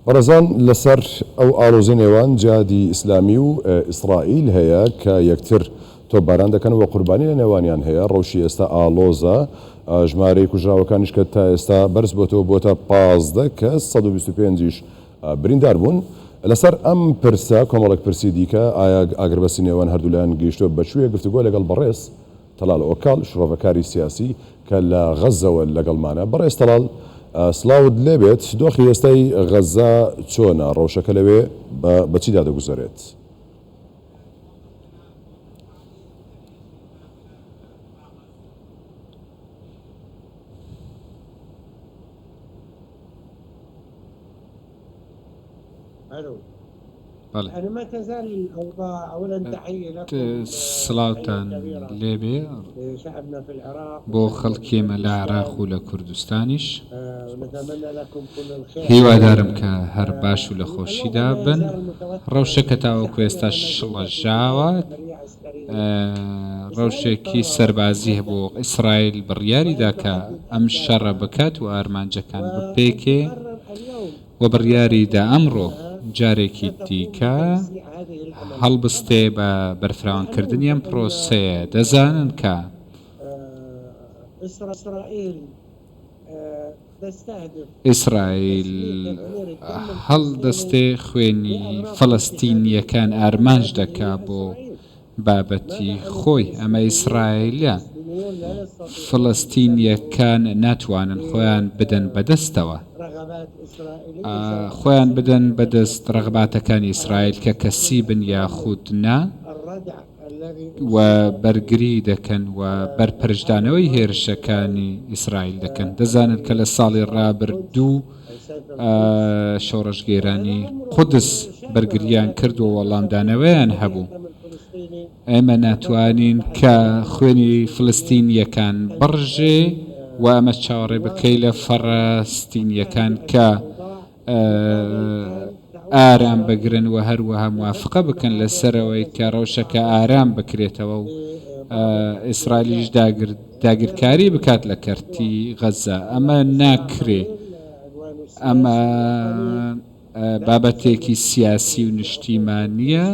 بەڕێزان لەسەر ئەو ئاڵۆزی نێوان جیهادی ئیسلامی و ئیسرائیل هەیە کە یەکتر تۆپباران دەکەن و قوربانی لە نێوانیان هەیە. ڕەوشی ئێستا ئاڵۆزە، ژمارەی کوژراوەکانیش کە تا ئێستا بەرز بۆتەوە بۆتە 15 کەس، 125ش بریندار بوون. لەسەر ئەم پرسە کۆمەڵێک پرسی دیکە ئایا ئاگربەسی نێوان هەردوولایان گەیشتووە بەشوەیە گفتوگۆ لەگەڵ بەڕێز تەلال ئۆکاڵ شڕۆڤەکاری سیاسی کە لە غەزەوە لەگەڵمانە. بەڕێز تەلال سلااوت لێبێت، دۆخی ئێستای غەزا چۆنە؟ ڕەوشەکە لەوێ بەچیدا دەگوزارێت؟ يعني ما تزال الأوضاع. أولا تحية لكم سلاوتان لێبێ شعبنا في العراق بۆ خەڵکێمە لە عێراق و لە کوردستانیش. ونتمنى لكم كل الخير. هیوادارم کە هەر باش و لە خۆشیدا بن. ڕەوشەکە تاوەکو ئێستا شڵەژاوە، ڕەوشێکی سەربازی هەبوو ئیسرائیل بڕیاریدا کە ئەم شەڕە بکات و ئارمانجەکان بپێکێ و بڕیاریدا ئەمڕۆ جارێکی دیکە هەڵبستێ بە بەرفراوانکردنی ئەم پرۆسەیە. دەزانن کە ئیسرائیل هەڵدەستێ خوێنی فەڵەستینیەکان ئارمانج دەکا بۆ بابەتی خۆی. ئەمە ئیسرائیلە فڵەستینیەکان ناتوانن خۆیان بدەن بەدەستەوە، خۆیان بدەن بەدەست ڕغباتەکانی ئیسرائیل کە کەسی بن یاخود نا و بەرگری دەکەن و بەرپەرشدانەوەی هێرشەکانی ئیسرائیل دەکەن. دەزانن کە لە ساڵی ڕابردوو شۆڕەشگێرانی قودس بەرگریان کرد و وەڵامدانەوەیان هەبوو. ئێمە ناتوانین کە خوێنی فلستینیەکان بڕژێ و ئەمە چاوەڕێ بکەی لە فەڕەستینیەکان کە ئارام بگرن و هەروەها موافقە بکەن لەسەرەوەی کە ڕەوشەکە ئارام بکرێتەوە و ئیسرائیلیش داگیرکاری بکات لە کەرتی غەزە. ئەمە ناکرێ، ئەمە بابەتێکی سیاسی و نیشتیمانیە.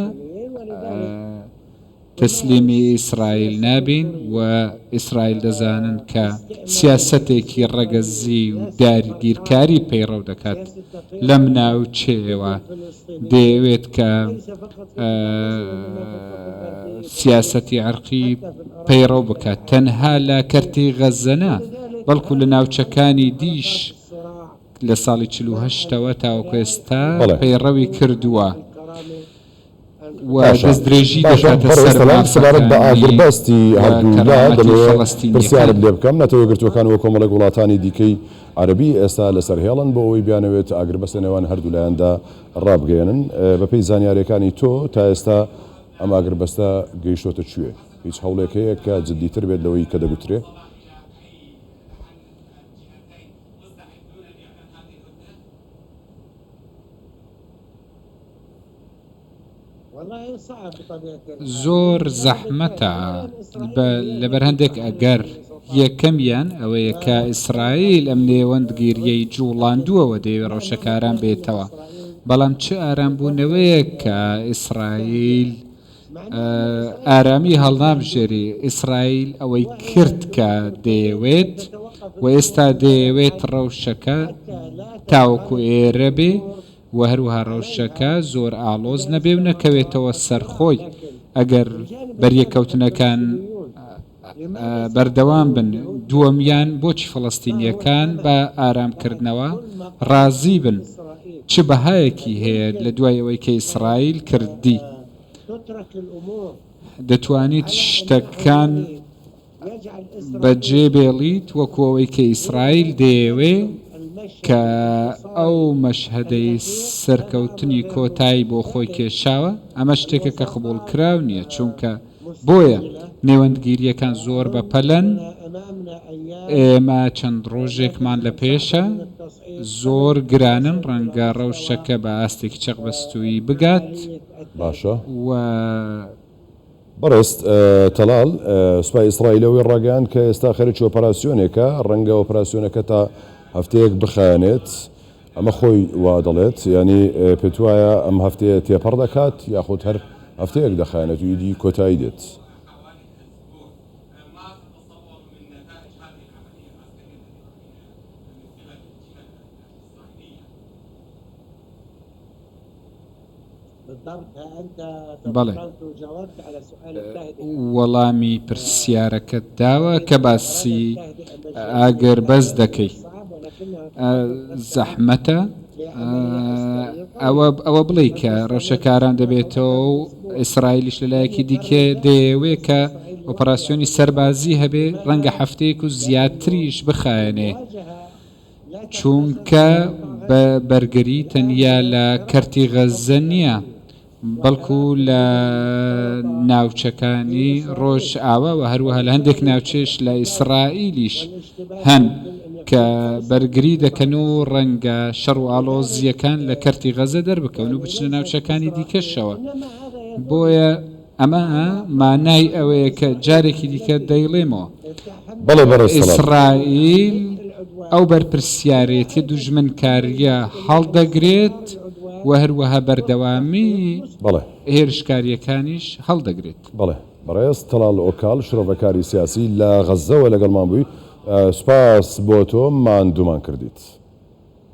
تەسلیمی ئیسرائیل نابین و ئیسرائیل دەزانن کە سیاسەتێکی ڕەگەزی و داگیرکاری پەیڕەو دەکات لەم ناوچەیەوە. دەیەوێت کە سیاسەتی عەرقی پەیڕەو بکات، تەنها لە کەرتی غەزەنە بەڵکو لە ناوچەکانی دیش لە ساڵی 48ەوە تاوەکو ئێستا پەیڕەوی کردووە و دەستدرێژی دەکاتە سەربارەت بە ئاگربەستی هەردوولا دەڵێت پرسیارت لێ بکەم. نەتەوە یەکگرتووەکان وە کۆمەڵێک وڵاتانی دیکەی عەرەبی ئێستا لەسەر هێڵن بۆ ئەوەی بیانەوێت ئاگربەستە نێوان هەردوولایاندا ڕابگەێنن. بەپێی زانیاریەکانی تۆ تا ئێستا ئەم ئاگربەستە گەیشتۆتە کوێ؟ هیچ هەوڵێک هەیە کە جددیتر بێت لەوەی کە دەگوترێ؟ زۆر زەحمەتە لەبەر هەندێک ئەگەر یەکەمیان ئەوەیە کە ئیسرائیل ئەم نێوەندگیریەی جوڵاندووەوە دەیەوێت ڕەوشەکە ئارام بێتەوە. بەڵام چه ئارامبوونەوەیە کە ئیسرائیل ئارامی هەڵنابژێری. ئیسرائیل ئەوەی کرد کە دەیەوێت و ئێستا دەیەوێت ڕەوشەکە تاوەکو ئێرە بێ و هەروەها ڕەوشەکە زۆر ئاڵۆز نەبێ و نەکەوێتەوە سەرخۆی. ئەگەر بەریەکەوتنەکان بەردەوام بن، دووەمیان بۆچی فەڵەستینیەکان بە ئارامکردنەوە ڕازی بن؟ چ بەهایەکی هەیە لە دوای ئەوەی کە ئیسرائیل کردی؟ دەتوانیت شتەکان بەجێ بێڵیت وەکو ئەوەی کە ئیسرائیل دەیەوێ کە ئەو مەشهەدەی سەرکەوتنی کۆتایی بۆ خۆی کێشاوە؟ ئەمە شتێکە کە قبوڵ کراو نییە، چونکە بۆیە نێوەندگیریەکان زۆر بەپەلەن. ئێمە چەند ڕۆژێکمان لە پێشە، زۆر گرانن، ڕەنگە ڕەوشەکە بە ئاستێکی چەقبەستووی بگات. باشە و بەڕێست تەلال سوپای ئیسرائیلەوەی ڕاگەیاند کە ئێستا خەریکی ئۆپەراسیۆنێکە، ڕەنگە ئۆپەراسیۆنەکە تا هەفتەیەک بخایەنێت. ئەمە خۆی وا دەڵێت ینی پێت وایە ئەم هەفتەیە تێپەڕ دەکات یاخود هەر هەفتەیەک دەخایەنێت و ئیدی کۆتایی دێت. بەڵێ وەڵامی پرسیارەکەت داوە کە باسی ئاگەر بەس دەکەی زەحمەتە ئەوە بڵێ کە ڕەوشەکاران دەبێتەوە و ئیسرائیلیش لەلایەکی دیکە دەیەوێت کە ئۆپەراسیۆنی سەربازی هەبێ ڕەنگە هەفتەیەک و زیاتریش بخایەنێ چونکە بە بەرگری تەنیا لە کەرتی غەزە نییە بەڵکو لە ناوچەکانی ڕۆژ ئاوا و هەروەها لە هەندێک ناوچێش لە ئیسرائیلیش هەن کە بەرگری دەکەن و ڕەنگە شەڕ و ئاڵۆزیەکان لە کەرتی غەزە دەربکەون و بچنە ناوچەکانی دیکەشەوە بۆیە ئەمە مانای ئەوەیە کە جارێکی دیکە دەیڵێمەوە ئیسرائیل ئەو بەرپرسیارەتی دوژمنکاریە هەڵدەگرێت و هەروەها بەردەوامی هێرشکاریەکانیش هەڵدەگرێت. بەڵێ بەڕێز تەڵال ئۆکاڵ شرۆڤەکاری سیاسی لە غەزەوە لەگەڵمان بووی سوپاس بۆ تۆ ماندوومان کردیت.